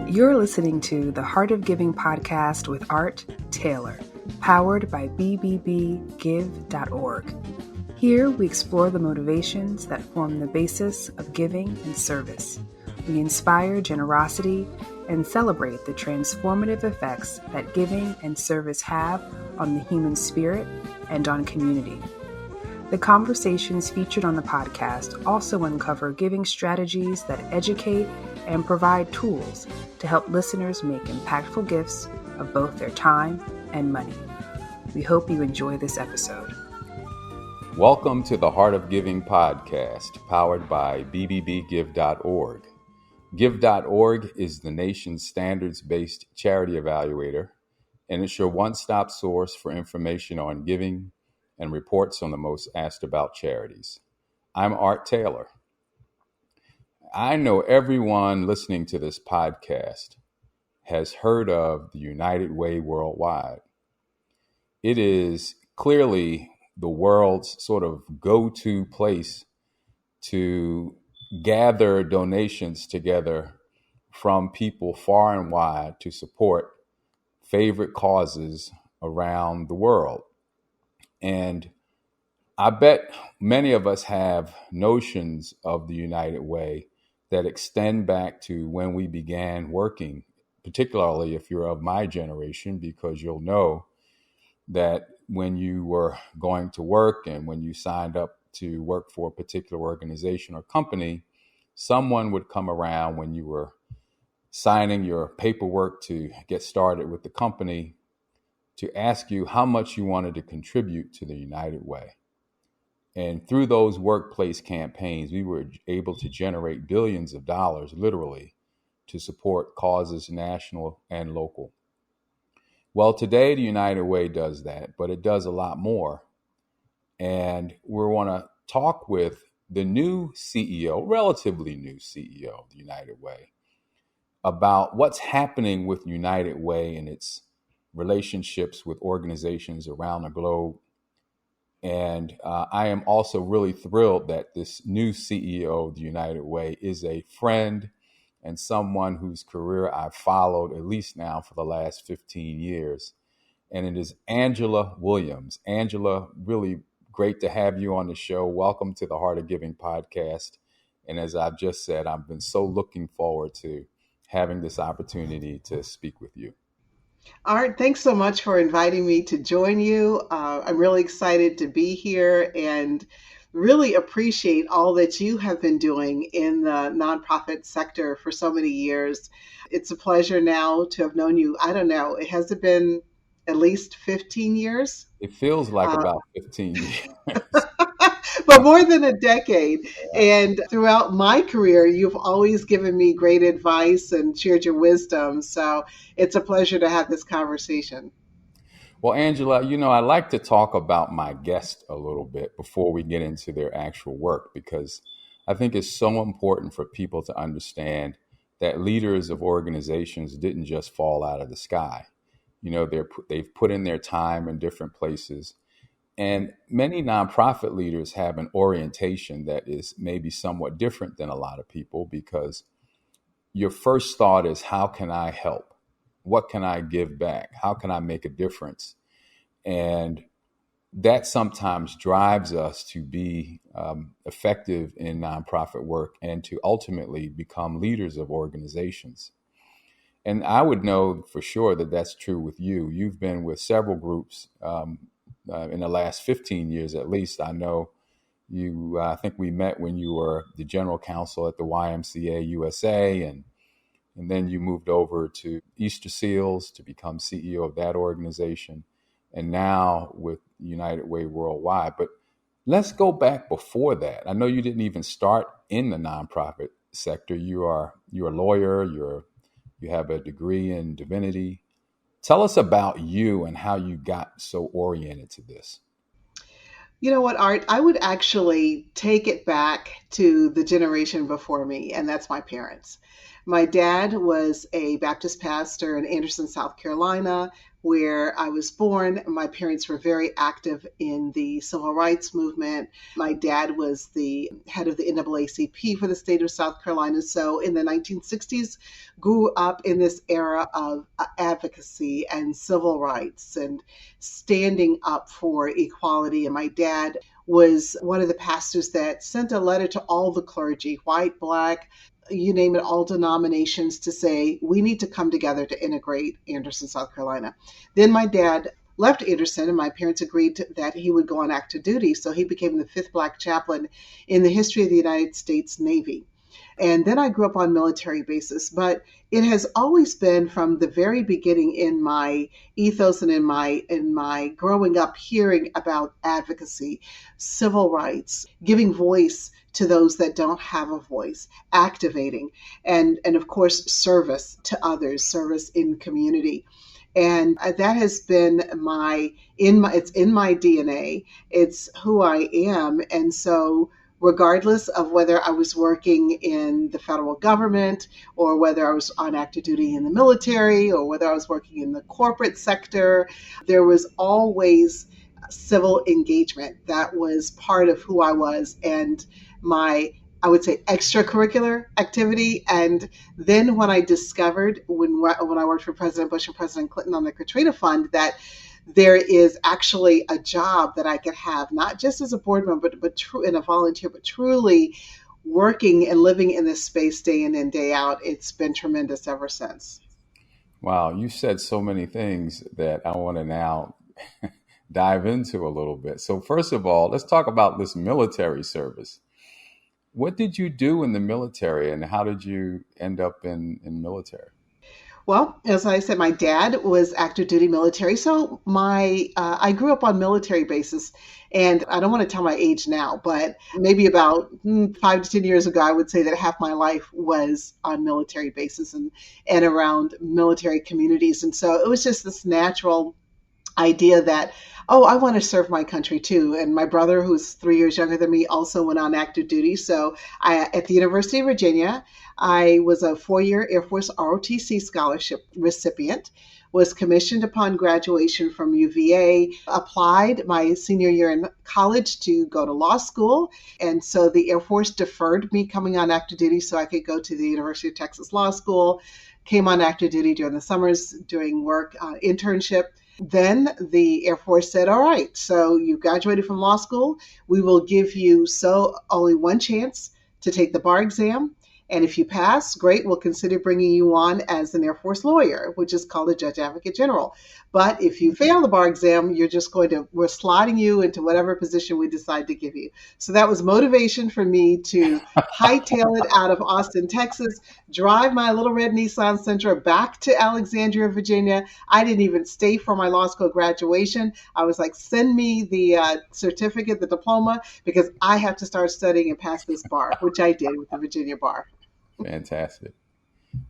You're listening to the Heart of Giving podcast with Art Taylor, powered by bbbgive.org. Here we explore the motivations that form the basis of giving and service. We inspire generosity and celebrate the transformative effects that giving and service have on the human spirit and on community. The conversations featured on the podcast also uncover giving strategies that educate and provide tools to help listeners make impactful gifts of both their time and money. We hope you enjoy this episode. Welcome to the Heart of Giving podcast, powered by bbbgive.org. Give.org is the nation's standards-based charity evaluator, and it's your one-stop source for information on giving and reports on the most asked about charities. I'm Art Taylor. I know everyone listening to this podcast has heard of the United Way worldwide. It is clearly the world's sort of go-to place to gather donations together from people far and wide to support favorite causes around the world. And I bet many of us have notions of the United Way that extend back to when we began working, particularly if you're of my generation, because you'll know that when you were going to work and when you signed up to work for a particular organization or company, someone would come around when you were signing your paperwork to get started with the company to ask you how much you wanted to contribute to the United Way. And through those workplace campaigns, we were able to generate billions of dollars, literally, to support causes national and local. Well, today the United Way does that, but it does a lot more. And we want to talk with the new CEO, relatively new CEO of the United Way, about what's happening with United Way and its relationships with organizations around the globe. And I am also really thrilled that this new CEO of the United Way is a friend and someone whose career I've followed at least now for the last 15 years. And it is Angela Williams. Angela, really great to have you on the show. Welcome to the Heart of Giving podcast. And as I've just said, I've been so looking forward to having this opportunity to speak with you. Art, thanks so much for inviting me to join you. I'm really excited to be here and really appreciate all that you have been doing in the nonprofit sector for so many years. It's a pleasure now to have known you. I don't know, has it been at least 15 years? It feels like about 15 years. But more than a decade. And throughout my career, you've always given me great advice and shared your wisdom. So it's a pleasure to have this conversation. Well, Angela, I like to talk about my guest a little bit before we get into their actual work, because I think it's so important for people to understand that leaders of organizations didn't just fall out of the sky. They've put in their time in different places. And many nonprofit leaders have an orientation that is maybe somewhat different than a lot of people, because your first thought is, how can I help? What can I give back? How can I make a difference? And that sometimes drives us to be effective in nonprofit work and to ultimately become leaders of organizations. And I would know for sure that that's true with you. You've been with several groups in the last 15 years, at least. I know you, I think we met when you were the general counsel at the YMCA USA, and then you moved over to Easter Seals to become CEO of that organization, and now with United Way Worldwide. But let's go back before that. I know you didn't even start in the nonprofit sector. You're a lawyer, you have a degree in divinity. Tell us about you and how you got so oriented to this. You know what, Art? I would actually take it back to the generation before me, and that's my parents. My dad was a Baptist pastor in Anderson, South Carolina, where I was born. My parents were very active in the civil rights movement. My dad was the head of the NAACP for the state of South Carolina. So in the 1960s, grew up in this era of advocacy and civil rights and standing up for equality. And my dad was one of the pastors that sent a letter to all the clergy, white, black, you name it, all denominations, to say, we need to come together to integrate Anderson, South Carolina. Then my dad left Anderson, and my parents agreed that he would go on active duty. So he became the fifth black chaplain in the history of the United States Navy. And then I grew up on military bases, but it has always been from the very beginning in my ethos and in my growing up hearing about advocacy, civil rights, giving voice to those that don't have a voice, activating, and of course service to others, service in community. And that has been it's in my DNA. It's who I am. And so regardless of whether I was working in the federal government or whether I was on active duty in the military or whether I was working in the corporate sector, there was always civil engagement. That was part of who I was and my, I would say, extracurricular activity. And then when I discovered when I worked for President Bush and President Clinton on the Katrina Fund, that there is actually a job that I could have, not just as a board member, but true and a volunteer, but truly working and living in this space day in and day out. It's been tremendous ever since. Wow, you said so many things that I want to now dive into a little bit. So first of all, let's talk about this military service. What did you do in the military and how did you end up in military? Well, as I said, my dad was active duty military, so I grew up on military bases, and I don't want to tell my age now, but maybe about 5 to 10 years ago, I would say that half my life was on military bases and around military communities, and so it was just this natural idea that, oh, I want to serve my country too. And my brother, who's 3 years younger than me, also went on active duty. So at the University of Virginia, I was a 4-year Air Force ROTC scholarship recipient, was commissioned upon graduation from UVA, applied my senior year in college to go to law school. And so the Air Force deferred me coming on active duty so I could go to the University of Texas Law School, came on active duty during the summers doing work, internship. Then the Air Force said, all right, so you graduated from law school. We will give you only one chance to take the bar exam. And if you pass, great, we'll consider bringing you on as an Air Force lawyer, which is called a Judge Advocate General. But if you fail the bar exam, we're sliding you into whatever position we decide to give you. So that was motivation for me to hightail it out of Austin, Texas, drive my little red Nissan Sentra back to Alexandria, Virginia. I didn't even stay for my law school graduation. I was like, send me the certificate, the diploma, because I have to start studying and pass this bar, which I did with the Virginia bar. Fantastic.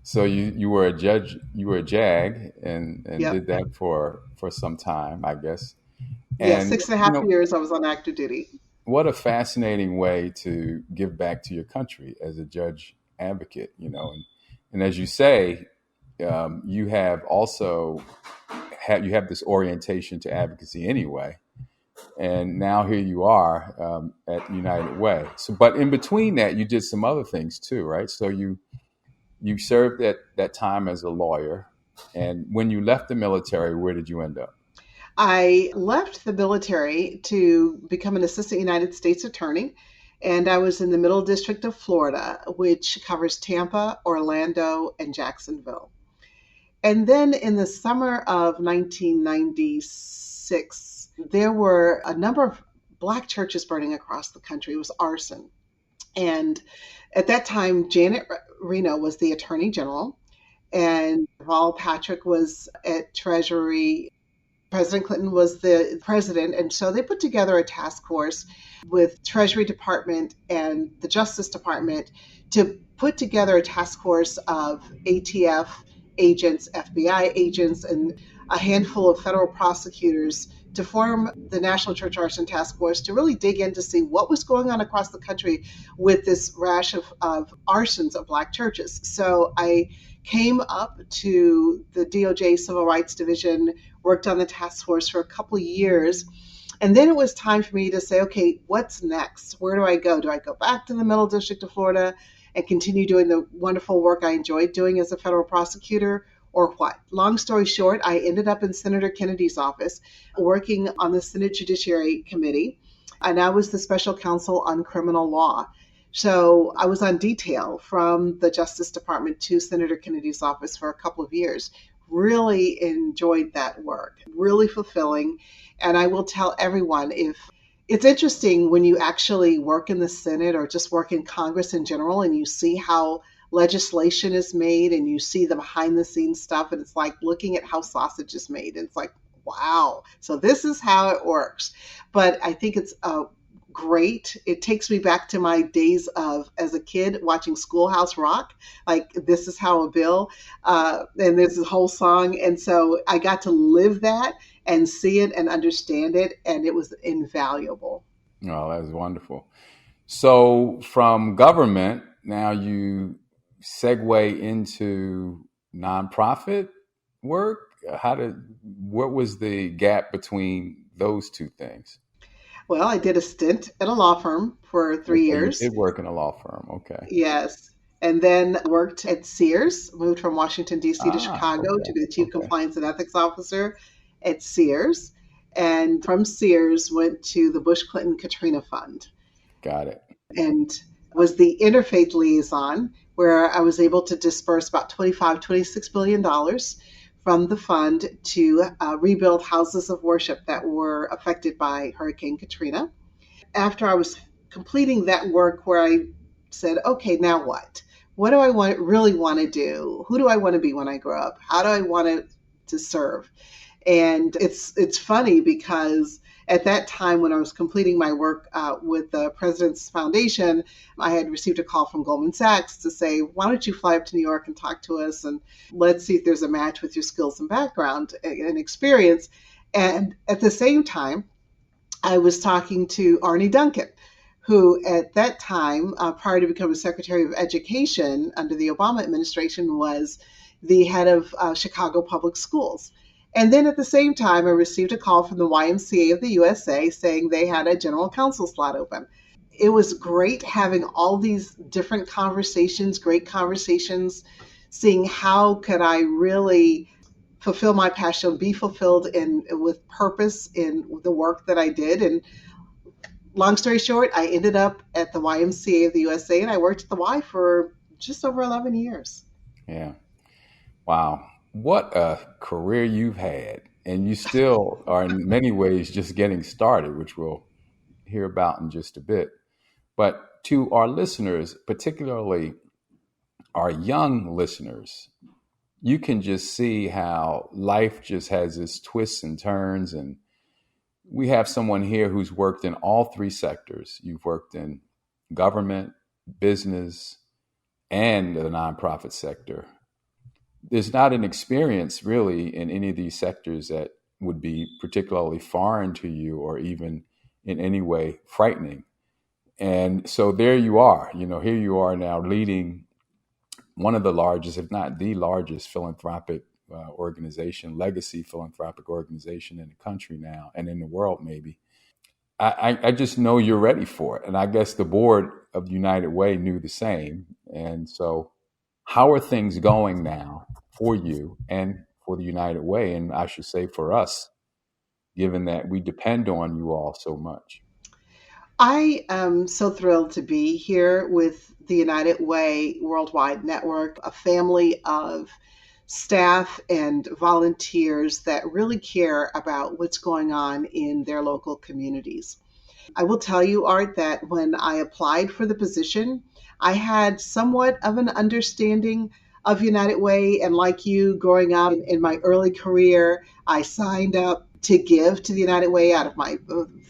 So you were a judge, you were a JAG and Yep. did that for some time, I guess. Yeah, And 6.5 years I was on active duty. what a fascinating way to give back to your country as a judge advocate, and as you say, you have also you have this orientation to advocacy anyway. And now here you are at United Way. So, but in between that, you did some other things too, right? So you served at that time as a lawyer, and when you left the military, where did you end up? I left the military to become an assistant United States attorney, and I was in the Middle District of Florida, which covers Tampa, Orlando, and Jacksonville. And then in the summer of 1996, there were a number of Black churches burning across the country. It was arson. And at that time, Janet Reno was the Attorney General, and Val Patrick was at Treasury. President Clinton was the president. And so they put together a task force with Treasury Department and the Justice Department to put together a task force of ATF agents, FBI agents, and a handful of federal prosecutors to form the National Church Arson Task Force to really dig in to see what was going on across the country with this rash of arsons of Black churches. So I came up to the DOJ Civil Rights Division, worked on the task force for a couple of years. And then it was time for me to say, okay, what's next? Where do I go? Do I go back to the Middle District of Florida and continue doing the wonderful work I enjoyed doing as a federal prosecutor, or what? Long story short, I ended up in Senator Kennedy's office working on the Senate Judiciary Committee, and I was the special counsel on criminal law. So I was on detail from the Justice Department to Senator Kennedy's office for a couple of years. Really enjoyed that work, really fulfilling. And I will tell everyone, if it's interesting when you actually work in the Senate or just work in Congress in general and you see how legislation is made and you see the behind the scenes stuff, and it's like looking at how sausage is made. It's like, wow, so this is how it works. But I think it's great. It takes me back to my days of as a kid watching Schoolhouse Rock. Like, this is how a bill, and there's a whole song. And so I got to live that and see it and understand it, and it was invaluable. Oh, that's wonderful. So from government, now you segue into nonprofit work. What was the gap between those two things? Well, I did a stint at a law firm for three Okay, you years. did work in a law firm. Okay. Yes. And then worked at Sears, moved from Washington, D.C. to Ah, Chicago to okay. be the Chief Okay. Compliance and Ethics Officer at Sears. And from Sears, went to the Bush Clinton Katrina Fund Got it. and was the interfaith liaison, where I was able to disperse about $26 billion from the fund to rebuild houses of worship that were affected by Hurricane Katrina. After I was completing that work, where I said, okay, now what? What do I really want to do? Who do I want to be when I grow up? How do I want to serve? And it's funny because at that time, when I was completing my work with the President's Foundation, I had received a call from Goldman Sachs to say, why don't you fly up to New York and talk to us, and let's see if there's a match with your skills and background and experience. And at the same time, I was talking to Arnie Duncan, who at that time, prior to becoming Secretary of Education under the Obama administration, was the head of Chicago Public Schools. And then at the same time, I received a call from the YMCA of the USA saying they had a general counsel slot open. It was great having all these different conversations, great conversations, seeing how could I really fulfill my passion, be fulfilled in with purpose in the work that I did. And long story short, I ended up at the YMCA of the USA, and I worked at the Y for just over 11 years. Yeah. Wow. What a career you've had. And you still are in many ways just getting started, which we'll hear about in just a bit. But to our listeners, particularly our young listeners, you can just see how life just has its twists and turns. And we have someone here who's worked in all three sectors. You've worked in government, business, and the nonprofit sector. There's not an experience really in any of these sectors that would be particularly foreign to you or even in any way frightening. And so there you are, here you are now leading one of the largest, if not the largest philanthropic legacy philanthropic organization in the country now and in the world maybe. I just know you're ready for it. And I guess the board of the United Way knew the same. And so how are things going now for you and for the United Way? And I should say for us, given that we depend on you all so much. I am so thrilled to be here with the United Way Worldwide Network, a family of staff and volunteers that really care about what's going on in their local communities. I will tell you, Art, that when I applied for the position, I had somewhat of an understanding of United Way. And like you, growing up in my early career, I signed up to give to the United Way out of my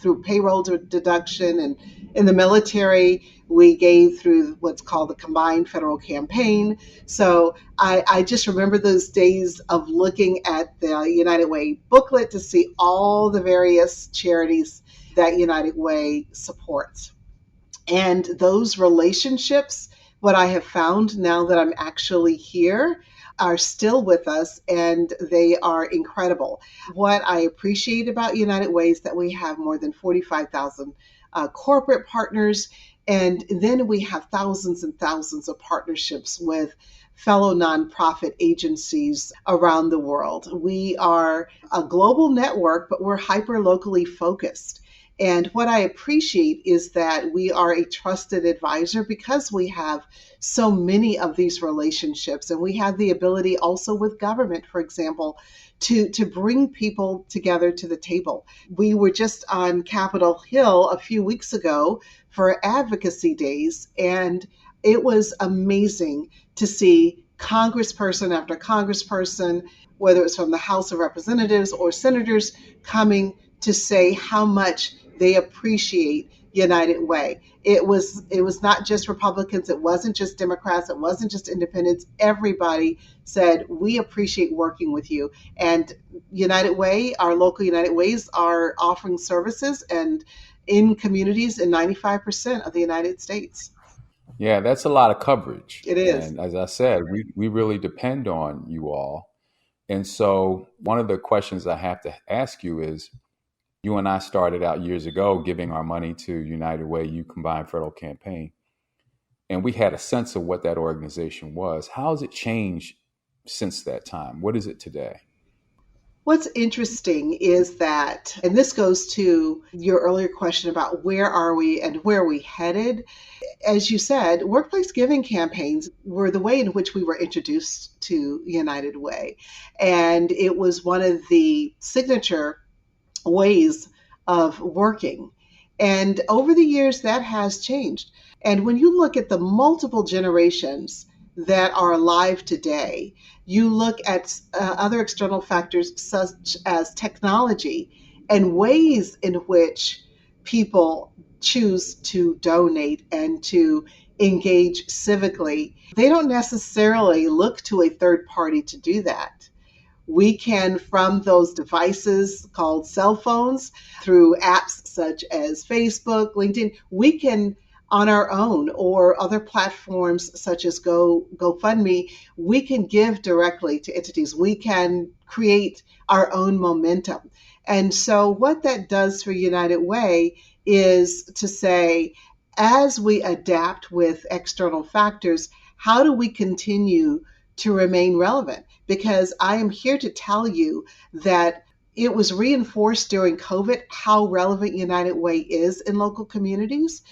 through payroll deduction and in the military. We gave through what's called the Combined Federal Campaign. So I just remember those days of looking at the United Way booklet to see all the various charities that United Way supports. And those relationships, what I have found now that I'm actually here, are still with us and they are incredible. What I appreciate about United Way is that we have more than 45,000 corporate partners, and then we have thousands and thousands of partnerships with fellow nonprofit agencies around the world. We are a global network, but we're hyper locally focused. And what I appreciate is that we are a trusted advisor because we have so many of these relationships, and we have the ability also with government, for example, to bring people together to the table. We were just on Capitol Hill a few weeks ago for advocacy days, and it was amazing to see congressperson after congressperson, whether it's from the House of Representatives or senators, coming to say how much they appreciate United Way. It was not just Republicans, it wasn't just Democrats, it wasn't just independents. Everybody said, we appreciate working with you. And United Way, our local United Ways, are offering services and in communities in 95% of the United States. Yeah, that's a lot of coverage. It is. And as I said, we really depend on you all. And so one of the questions I have to ask you is, you and I started out years ago giving our money to United Way, you Combined Federal Campaign, and we had a sense of what that organization was. How has it changed since that time? What is it today? What's interesting is that, and this goes to your earlier question about where are we and where are we headed. As you said, workplace giving campaigns were the way in which we were introduced to United Way. And it was one of the signature ways of working. And over the years, that has changed. And when you look at the multiple generations that are alive today, you look at other external factors such as technology and ways in which people choose to donate and to engage civically. They don't necessarily look to a third party to do that. We can, from those devices called cell phones, through apps such as Facebook, LinkedIn, we can, on our own, or other platforms such as GoFundMe, we can give directly to entities. We can create our own momentum. And so what that does for United Way is to say, as we adapt with external factors, how do we continue to remain relevant? Because I am here to tell you that it was reinforced during COVID how relevant United Way is in local communities.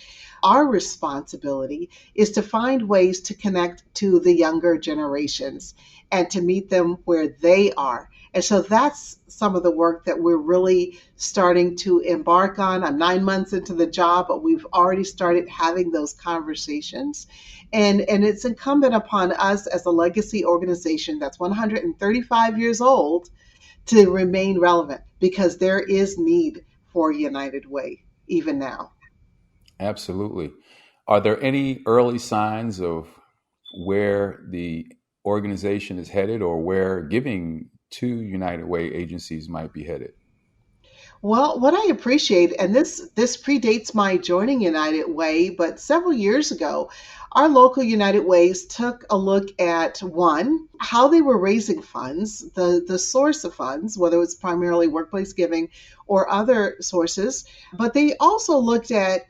Our responsibility is to find ways to connect to the younger generations and to meet them where they are. And so that's some of the work that we're really starting to embark on. I'm 9 months into the job, but we've already started having those conversations. And it's incumbent upon us as a legacy organization that's 135 years old to remain relevant because there is need for United Way even now. Absolutely. Are there any early signs of where the organization is headed or where giving to United Way agencies might be headed? Well, what I appreciate, and this predates my joining United Way, but several years ago, our local United Ways took a look at one, how they were raising funds, the source of funds, whether it's primarily workplace giving or other sources, but they also looked at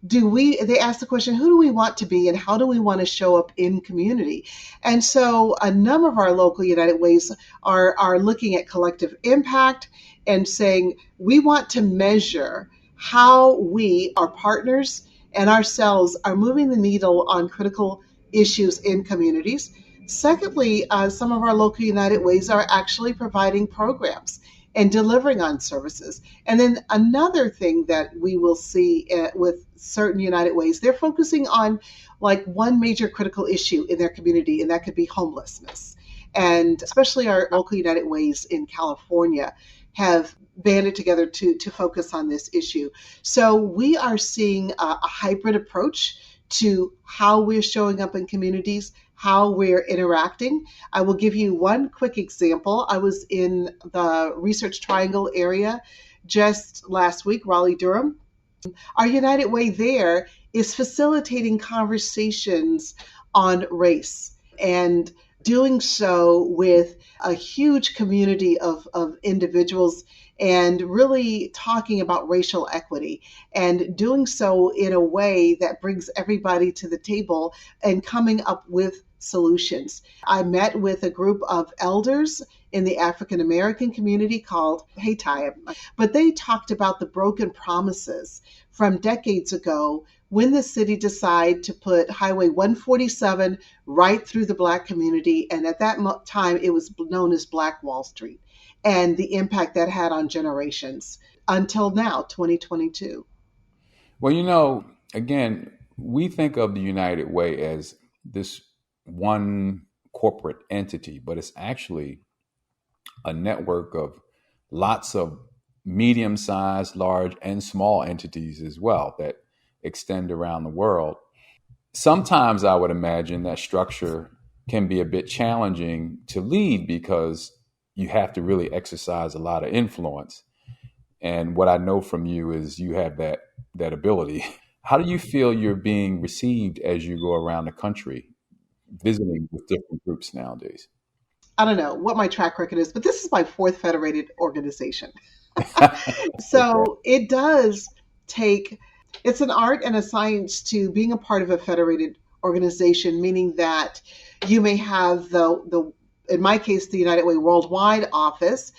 they asked the question, who do we want to be and how do we want to show up in community? And so a number of our local United Ways are looking at collective impact and saying, we want to measure how we, our partners, and ourselves are moving the needle on critical issues in communities. Secondly, some of our local United Ways are actually providing programs and delivering on services. And then another thing that we will see with certain United Ways, they're focusing on like one major critical issue in their community, and that could be homelessness. And especially our local United Ways in California have banded together to focus on this issue. So we are seeing a hybrid approach to how we're showing up in communities, how we're interacting. I will give you one quick example. I was in the Research Triangle area just last week, Raleigh, Durham. Our United Way there is facilitating conversations on race and doing so with a huge community of individuals and really talking about racial equity and doing so in a way that brings everybody to the table and coming up with solutions. I met with a group of elders in the African American community called Hayti, but they talked about the broken promises from decades ago when the city decided to put Highway 147 right through the Black community. And at that time, it was known as Black Wall Street, and the impact that had on generations until now, 2022. Well, again, we think of the United Way as this one corporate entity, but it's actually a network of lots of medium-sized, large, and small entities as well that extend around the world. Sometimes I would imagine that structure can be a bit challenging to lead because you have to really exercise a lot of influence. And what I know from you is you have that ability. How do you feel you're being received as you go around the country visiting with different groups nowadays? I don't know what my track record is, but this is my fourth federated organization. Okay. So it does take, it's an art and a science to being a part of a federated organization, meaning that you may have the in my case, the United Way Worldwide office,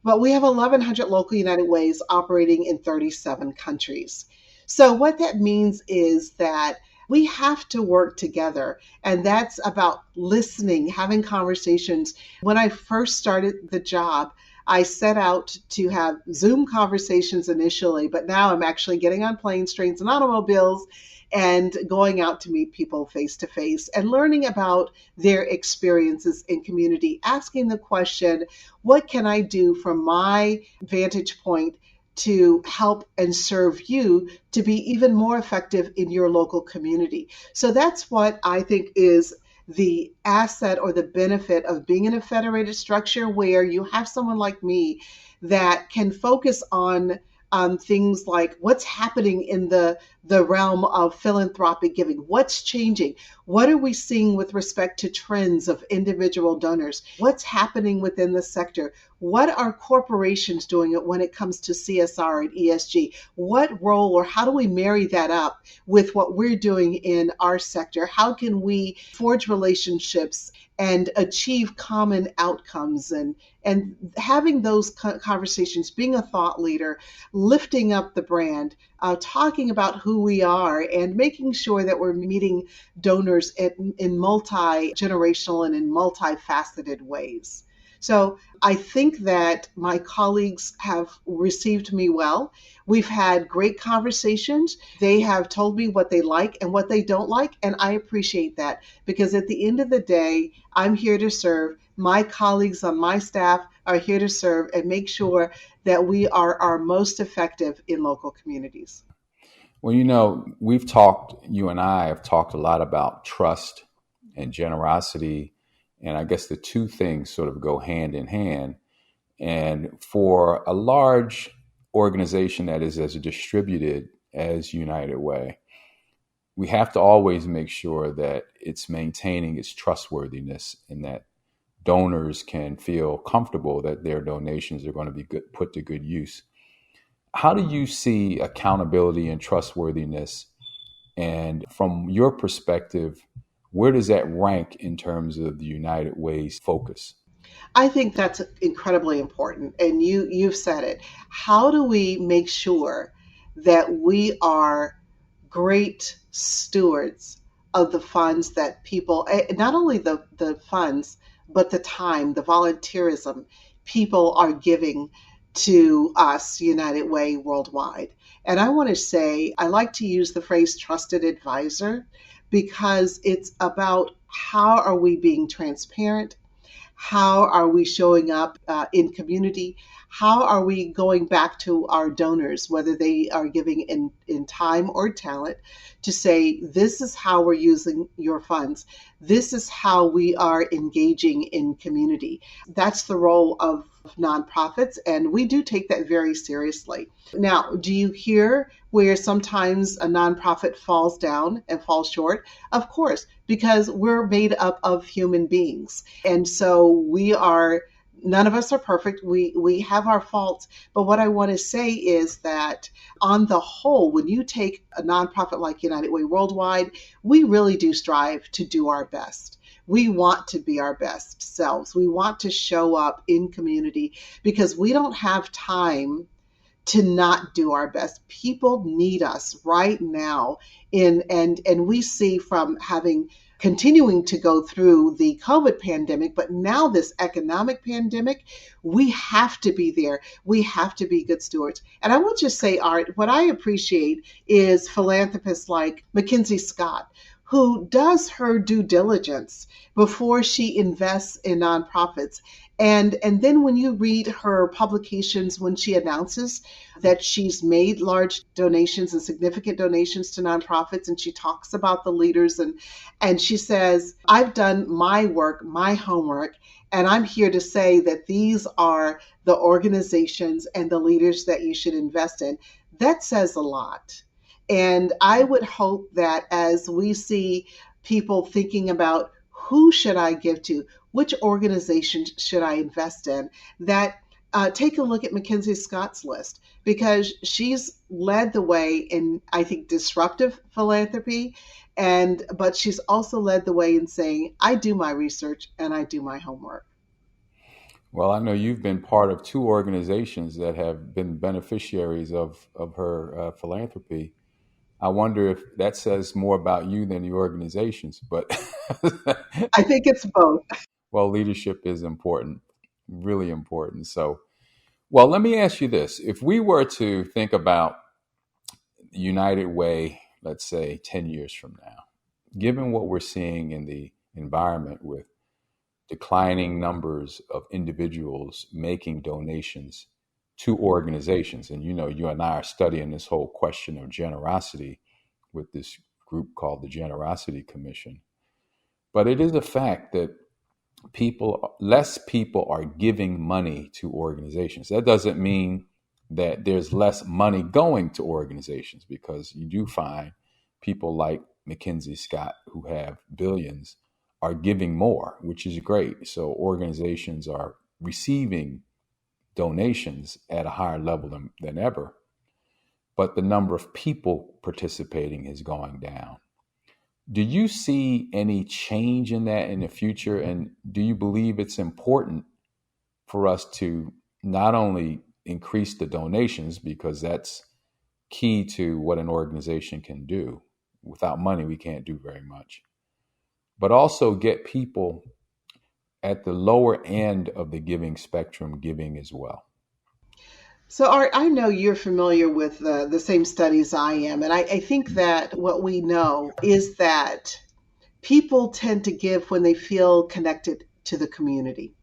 but we have 1,100 local United Ways operating in 37 countries. So, what that means is that we have to work together, and that's about listening, having conversations. When I first started the job, I set out to have Zoom conversations initially, but now I'm actually getting on planes, trains, and automobiles and going out to meet people face to face and learning about their experiences in community, asking the question, what can I do from my vantage point to help and serve you to be even more effective in your local community? So that's what I think is the asset or the benefit of being in a federated structure where you have someone like me that can focus on things like what's happening in the realm of philanthropic giving, what's changing, what are we seeing with respect to trends of individual donors, what's happening within the sector, what are corporations doing when it comes to CSR and ESG, what role or how do we marry that up with what we're doing in our sector, how can we forge relationships and achieve common outcomes, and having those conversations, being a thought leader, lifting up the brand, talking about who we are, and making sure that we're meeting donors in multi-generational and in multifaceted ways. So I think that my colleagues have received me well. We've had great conversations. They have told me what they like and what they don't like, and I appreciate that because at the end of the day, I'm here to serve. My colleagues on my staff are here to serve and make sure that we are our most effective in local communities. Well, you and I have talked a lot about trust and generosity. And I guess the two things sort of go hand in hand. And for a large organization that is as distributed as United Way, we have to always make sure that it's maintaining its trustworthiness and that donors can feel comfortable that their donations are going to be put to good use. How do you see accountability and trustworthiness? And from your perspective, where does that rank in terms of the United Way's focus? I think that's incredibly important. And you've said it. How do we make sure that we are great stewards of the funds that people, not only the funds, but the time, the volunteerism people are giving to us, United Way Worldwide? And I want to say, I like to use the phrase trusted advisor because it's about how are we being transparent? How are we showing up in community? how are we going back to our donors, whether they are giving in time or talent, to say, this is how we're using your funds. This is how we are engaging in community. That's the role of nonprofits, and we do take that very seriously. Now, do you hear where sometimes a nonprofit falls down and falls short? Of course, because we're made up of human beings. And so none of us are perfect. We have our faults. But what I want to say is that on the whole, when you take a nonprofit like United Way Worldwide, we really do strive to do our best. We want to be our best selves. We want to show up in community because we don't have time to not do our best. People need us right now. And we see from having continuing to go through the COVID pandemic, but now this economic pandemic, we have to be there. We have to be good stewards. And I will just say, Art, what I appreciate is philanthropists like Mackenzie Scott, who does her due diligence before she invests in nonprofits. And then when you read her publications, when she announces that she's made large donations and significant donations to nonprofits, and she talks about the leaders, and she says, I've done my work, my homework, and I'm here to say that these are the organizations and the leaders that you should invest in. That says a lot. And I would hope that as we see people thinking about who should I give to, which organization should I invest in, that take a look at Mackenzie Scott's list, because she's led the way in, I think, disruptive philanthropy, but she's also led the way in saying, I do my research and I do my homework. Well, I know you've been part of two organizations that have been beneficiaries of her philanthropy. I wonder if that says more about you than the organizations, but I think it's both. well, leadership is important, really important. So, well, let me ask you this. If we were to think about United Way, let's say 10 years from now, given what we're seeing in the environment with declining numbers of individuals making donations to organizations, and you and I are studying this whole question of generosity with this group called the Generosity Commission. But it is a fact that less people are giving money to organizations. That doesn't mean that there's less money going to organizations, because you do find people like Mackenzie Scott, who have billions, are giving more, which is great. So organizations are receiving donations at a higher level than ever. But the number of people participating is going down. Do you see any change in that in the future? And do you believe it's important for us to not only increase the donations, because that's key to what an organization can do? Without money, we can't do very much. But also get people at the lower end of the giving spectrum giving as well. So, Art, I know you're familiar with the same studies I am. And I think that what we know is that people tend to give when they feel connected to the community.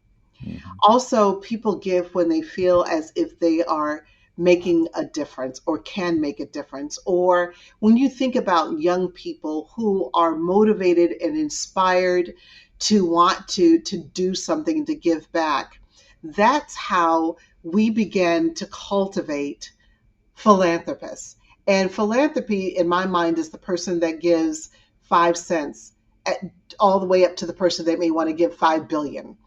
Mm-hmm. Also, people give when they feel as if they are making a difference or can make a difference. Or when you think about young people who are motivated and inspired to want to do something, to give back, that's how we begin to cultivate philanthropists. And philanthropy, in my mind, is the person that gives 5 cents all the way up to the person that may want to give 5 billion.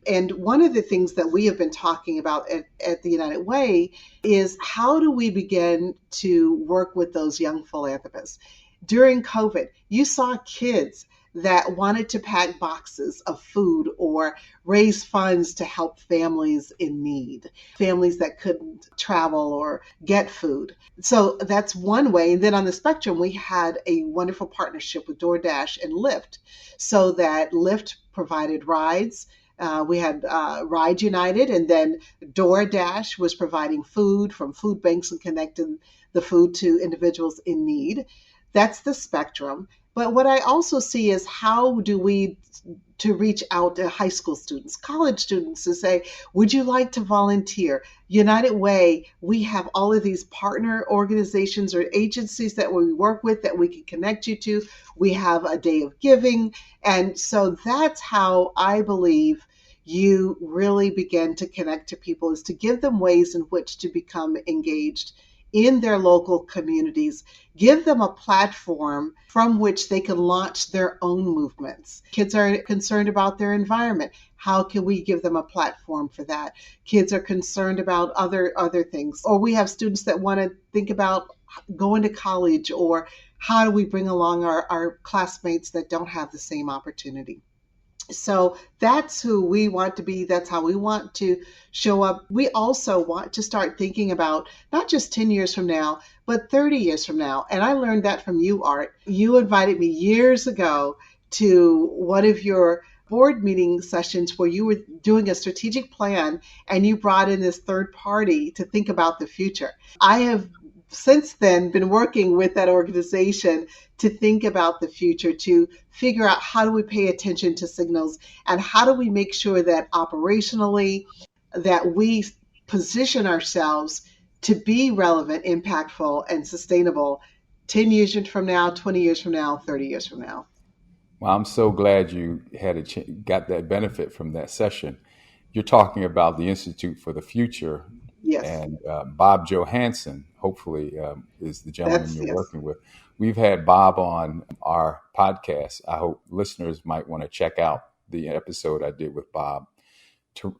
And one of the things that we have been talking about at the United Way is, how do we begin to work with those young philanthropists? During COVID, you saw kids that wanted to pack boxes of food or raise funds to help families in need, families that couldn't travel or get food. So that's one way. And then on the spectrum, we had a wonderful partnership with DoorDash and Lyft, so that Lyft provided rides. We had Ride United, and then DoorDash was providing food from food banks and connecting the food to individuals in need. That's the spectrum. But what I also see is how do we to reach out to high school students, college students to say, would you like to volunteer? United Way, we have all of these partner organizations or agencies that we work with that we can connect you to. We have a day of giving. And so that's how I believe you really begin to connect to people, is to give them ways in which to become engaged in their local communities. Give them a platform from which they can launch their own movements. Kids are concerned about their environment. How can we give them a platform for that? Kids are concerned about other things. Or we have students that want to think about going to college, or how do we bring along our classmates that don't have the same opportunity? So that's who we want to be. That's how we want to show up. We also want to start thinking about not just 10 years from now, but 30 years from now. And I learned that from you, Art. You invited me years ago to one of your board meeting sessions where you were doing a strategic plan and you brought in this third party to think about the future. I have since then been working with that organization to think about the future, to figure out how do we pay attention to signals and how do we make sure that operationally that we position ourselves to be relevant, impactful, and sustainable 10 years from now, 20 years from now, 30 years from now. Well, I'm so glad you got that benefit from that session. You're talking about the Institute for the Future, Yes, and Bob Johansson, hopefully, is the gentleman that's you're yes. working with. We've had Bob on our podcast. I hope listeners might want to check out the episode I did with Bob.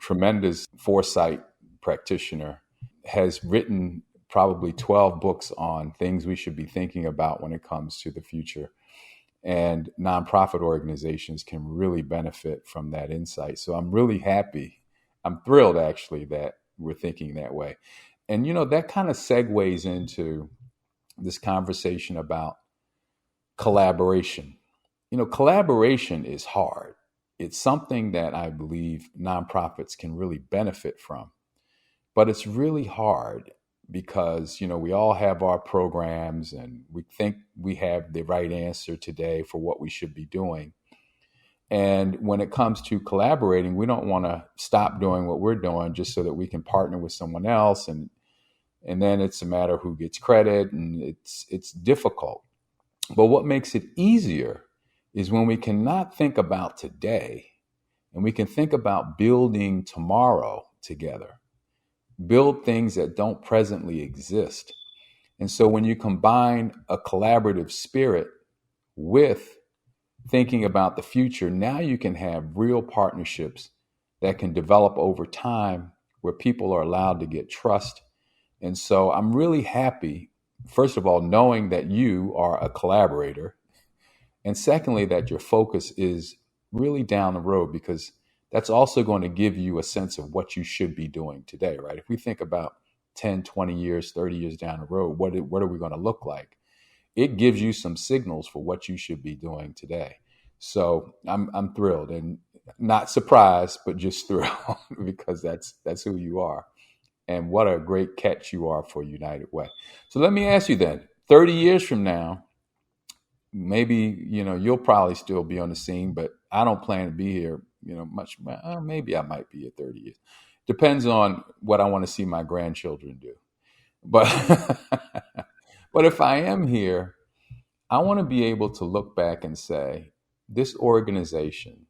Tremendous foresight practitioner, has written probably 12 books on things we should be thinking about when it comes to the future. And nonprofit organizations can really benefit from that insight. So I'm really happy. I'm thrilled, actually, that we're thinking that way. And, that kind of segues into this conversation about collaboration. Collaboration is hard. It's something that I believe nonprofits can really benefit from, but it's really hard because, we all have our programs and we think we have the right answer today for what we should be doing. And when it comes to collaborating, we don't want to stop doing what we're doing just so that we can partner with someone else. And then it's a matter of who gets credit, and it's difficult. But what makes it easier is when we cannot think about today and we can think about building tomorrow together, build things that don't presently exist. And so when you combine a collaborative spirit with thinking about the future, now you can have real partnerships that can develop over time where people are allowed to get trust. And so I'm really happy, first of all, knowing that you are a collaborator. And secondly, that your focus is really down the road, because that's also going to give you a sense of what you should be doing today, right? If we think about 10, 20 years, 30 years down the road, what are we going to look like? It gives you some signals for what you should be doing today. So I'm thrilled and not surprised, but just thrilled because that's who you are. And what a great catch you are for United Way. So let me ask you then, 30 years from now, maybe, you'll probably still be on the scene, but I don't plan to be here, much. Maybe I might be at 30 years. Depends on what I want to see my grandchildren do. But, but if I am here, I want to be able to look back and say, this organization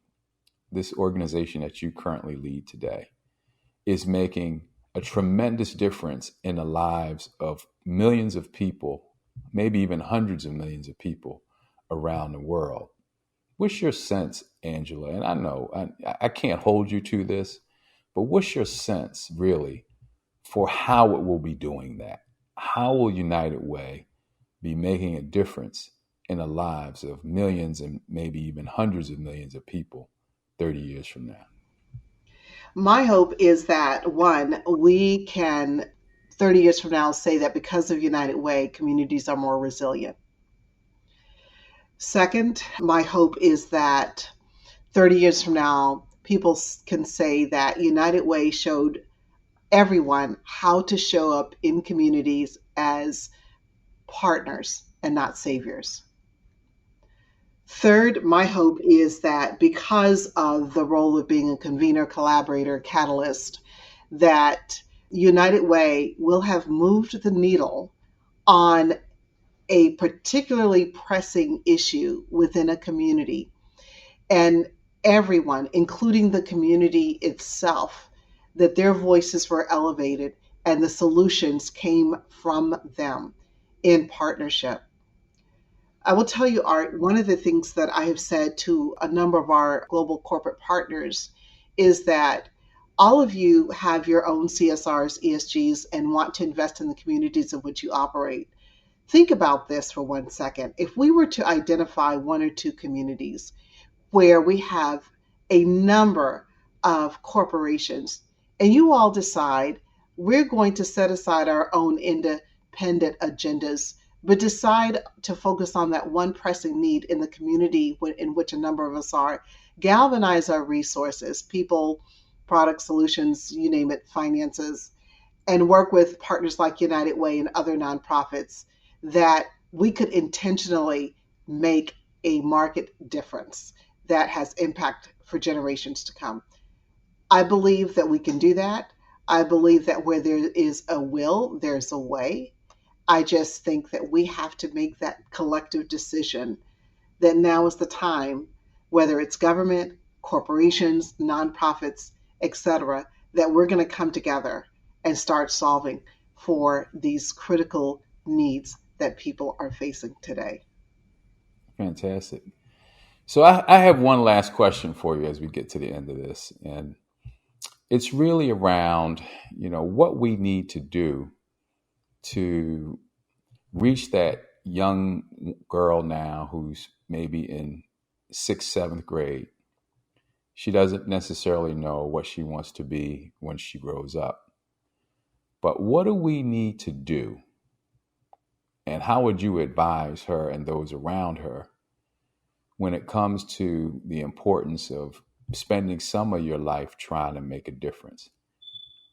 that you currently lead today is making a tremendous difference in the lives of millions of people, maybe even hundreds of millions of people around the world. What's your sense, Angela? And I know I can't hold you to this, but what's your sense really for how it will be doing that? How will United Way be making a difference in the lives of millions and maybe even hundreds of millions of people 30 years from now? My hope is that, one, we can 30 years from now say that because of United Way, communities are more resilient. Second, my hope is that 30 years from now, people can say that United Way showed everyone how to show up in communities as partners and not saviors. Third, my hope is that because of the role of being a convener, collaborator, catalyst, that United Way will have moved the needle on a particularly pressing issue within a community, and everyone, including the community itself, that their voices were elevated and the solutions came from them in partnership. I will tell you, Art, one of the things that I have said to a number of our global corporate partners is that all of you have your own CSRs, ESGs, and want to invest in the communities in which you operate. Think about this for 1 second. If we were to identify one or two communities where we have a number of corporations, and you all decide we're going to set aside our own independent agendas, but decide to focus on that one pressing need in the community in which a number of us are, galvanize our resources, people, product solutions, you name it, finances, and work with partners like United Way and other nonprofits, that we could intentionally make a market difference that has impact for generations to come. I believe that we can do that. I believe that where there is a will, there's a way. I just think that we have to make that collective decision that now is the time, whether it's government, corporations, nonprofits, etc., that we're going to come together and start solving for these critical needs that people are facing today. Fantastic. So I have one last question for you as we get to the end of this. And it's really around, what we need to do to reach that young girl now who's maybe in sixth, seventh grade. She doesn't necessarily know what she wants to be when she grows up. But what do we need to do? And how would you advise her and those around her when it comes to the importance of spending some of your life trying to make a difference?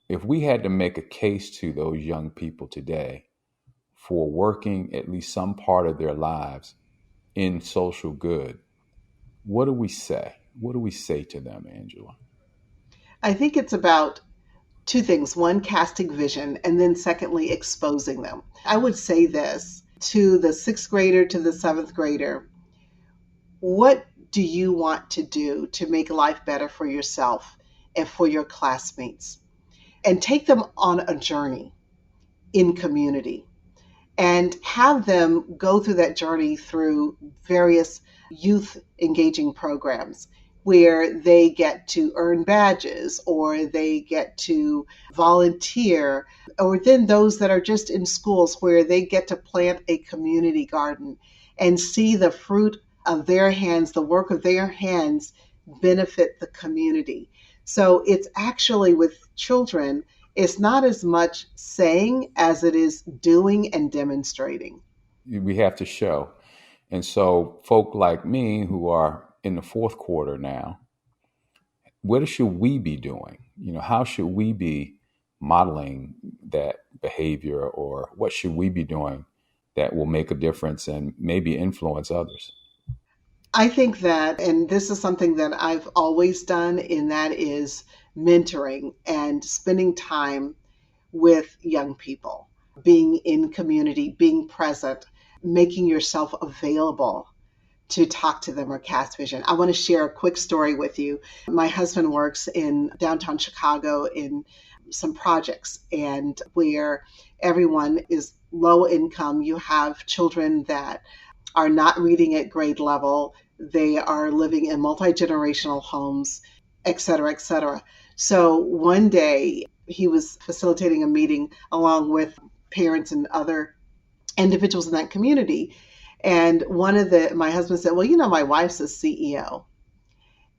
If we had to make a case to those young people today for working at least some part of their lives in social good, what do we say? What do we say to them, Angela? I think it's about two things. One, casting vision, and then secondly, exposing them. I would say this to the sixth grader, to the seventh grader: what do you want to do to make life better for yourself and for your classmates? And take them on a journey in community and have them go through that journey through various youth engaging programs where they get to earn badges or they get to volunteer, or then those that are just in schools where they get to plant a community garden and see the fruit of their hands, the work of their hands benefit the community. So it's actually, with children, it's not as much saying as it is doing and demonstrating. We have to show. And so folk like me who are in the fourth quarter now, what should we be doing? How should we be modeling that behavior, or what should we be doing that will make a difference and maybe influence others? I think that, and this is something that I've always done, and that is mentoring and spending time with young people, being in community, being present, making yourself available to talk to them or cast vision. I want to share a quick story with you. My husband works in downtown Chicago in some projects, and where everyone is low income. You have children that are not reading at grade level. They are living in multi-generational homes, et cetera, et cetera. So one day he was facilitating a meeting along with parents and other individuals in that community. And my husband said, well, my wife's a CEO.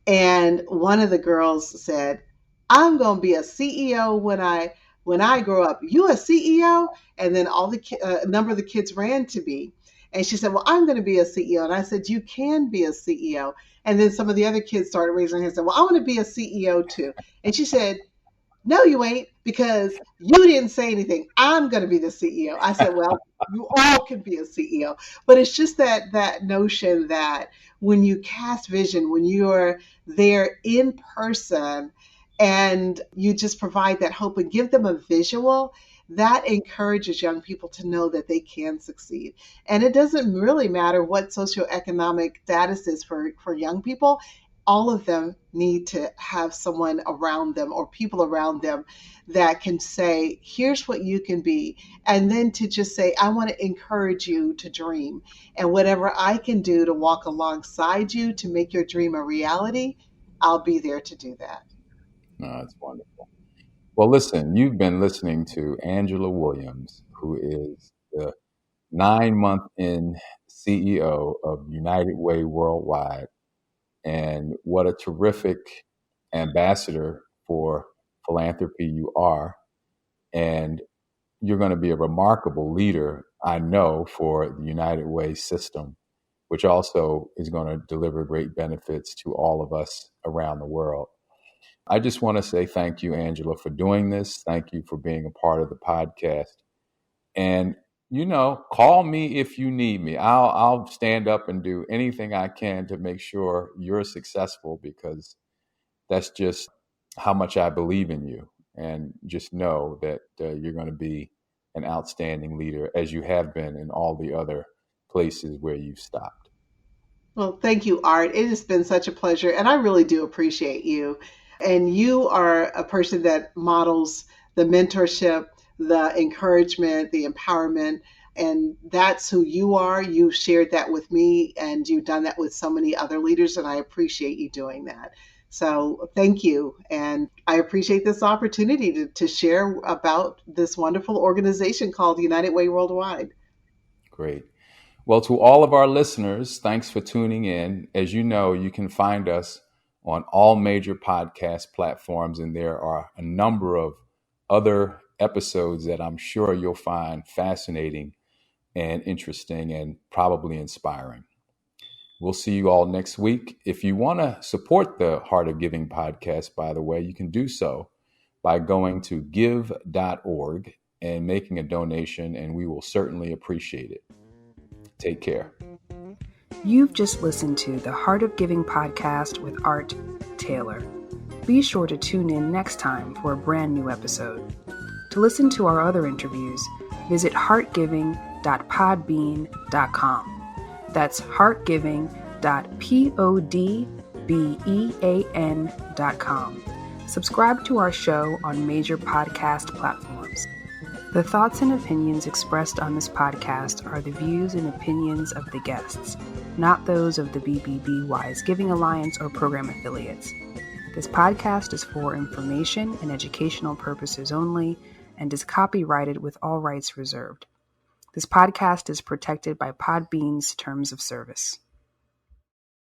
And one of the girls said, I'm going to be a CEO when I grow up. You a CEO? And then a number of the kids ran to me. And she said, well, I'm going to be a CEO. And I said, you can be a CEO. And then some of the other kids started raising their hands and said, well, I want to be a CEO too. And she said, no, you ain't. because you didn't say anything. I'm going to be the CEO. I said, well, you all can be a CEO. But it's just that notion that when you cast vision, when you're there in person and you just provide that hope and give them a visual, that encourages young people to know that they can succeed. And it doesn't really matter what socioeconomic status is for young people. All of them need to have someone around them or people around them that can say, here's what you can be. And then to just say, I want to encourage you to dream. And whatever I can do to walk alongside you to make your dream a reality, I'll be there to do that. No, that's wonderful. Well, listen, you've been listening to Angela Williams, who is the 9-month in CEO of United Way Worldwide. And what a terrific ambassador for philanthropy you are. And you're going to be a remarkable leader, I know, for the United Way system, which also is going to deliver great benefits to all of us around the world. I just want to say thank you, Angela, for doing this. Thank you for being a part of the podcast. And, call me if you need me. I'll stand up and do anything I can to make sure you're successful, because that's just how much I believe in you. And just know that you're going to be an outstanding leader, as you have been in all the other places where you've stopped. Well, thank you, Art. It has been such a pleasure, and I really do appreciate you. And you are a person that models the mentorship, the encouragement, the empowerment, and that's who you are. You shared that with me, and you've done that with so many other leaders, and I appreciate you doing that. So thank you. And I appreciate this opportunity to share about this wonderful organization called United Way Worldwide. Great. Well, to all of our listeners, thanks for tuning in. As you know, you can find us on all major podcast platforms, and there are a number of other episodes that I'm sure you'll find fascinating and interesting and probably inspiring. We'll see you all next week. If you want to support the Heart of Giving podcast, by the way, you can do so by going to give.org and making a donation, and we will certainly appreciate it. Take care. You've just listened to the Heart of Giving podcast with Art Taylor. Be sure to tune in next time for a brand new episode. To listen to our other interviews, visit heartgiving.podbean.com. That's heartgiving.podbean.com. Subscribe to our show on major podcast platforms. The thoughts and opinions expressed on this podcast are the views and opinions of the guests, not those of the BBB Giving Alliance or program affiliates. This podcast is for information and educational purposes only and is copyrighted with all rights reserved. This podcast is protected by Podbean's terms of service.